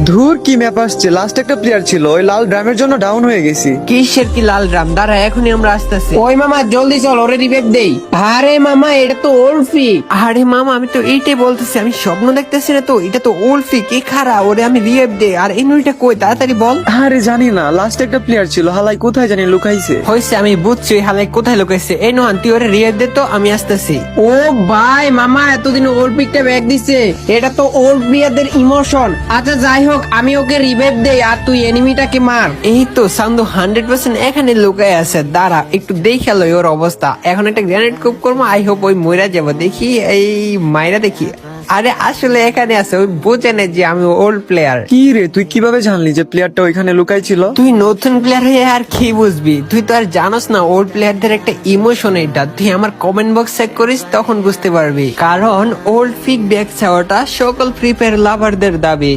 ধুর কি ম্যাপ আসছে, লাস্ট একটা প্লেয়ার ছিল, ওই লাল ড্রামের জন্য ডাউন হয়ে গেছি। কিসের কি লাল ড্রাম? দাঁড়া, এখনই আমরা আসতেছি। ওই মামা জলদি চল, ওরে রিভাইভ দেই। আরে মামা এটা তো ওলফি। আরে মামা, আমি তো এইটাই বলতেছি, আমি স্বপ্ন দেখতেছি না তো, এটা তো ওলফি। কি খারা, ওরে আমি রিয়েপ দে। আর এনুইটা কই, তাড়াতাড়ি বল। আরে জানি না, লাস্ট একটা প্লেয়ার ছিল, হালাই কোথায় জানি লুকাইছে। হয়েছে, আমি বুঝছি হালাই কোথায় লুকাইছে। এই নোহান, তুই ওরে রিয়েপ দে তো, আমি আসতেছি। ও ভাই মামা এতদিন ওলফিকটা ব্যাগ দিছে, এটা তো ওল্ড প্লেয়ারদের ইমোশন। আচ্ছা যাই হোক, আমি ওকে রিভাইভ দেই আর তুই এনিমিটাকে মার। এই তো সান্দু 100% এখানে লুকাই আছে। দাঁড়া একটু দেখে লই ওর অবস্থা। এখন একটা গ্রেনেড কুপ করবো, আই হোপ ওই মইরা যাবো। দেখি এই মাইরা দেখি। আরে আসলে এখানে আছে, ওই বোঝে না যে আমি ওল্ড প্লেয়ার। কি রে, তুই কিভাবে জানলি যে প্লেয়ারটা ওইখানে লুকাই ছিল? তুই নতুন প্লেয়ার হয়ে আর কি বুঝবি? তুই তো আর জানোস না ওল্ড প্লেয়ারদের একটা ইমোশন এটা। তুই আমার কমেন্ট বক্স চেক করিস, তখন বুঝতে পারবি। কারণ ওল্ড ফিক ব্যাগ চাওয়াটা সকল ফ্রি ফায়ার লাভারদের দাবি।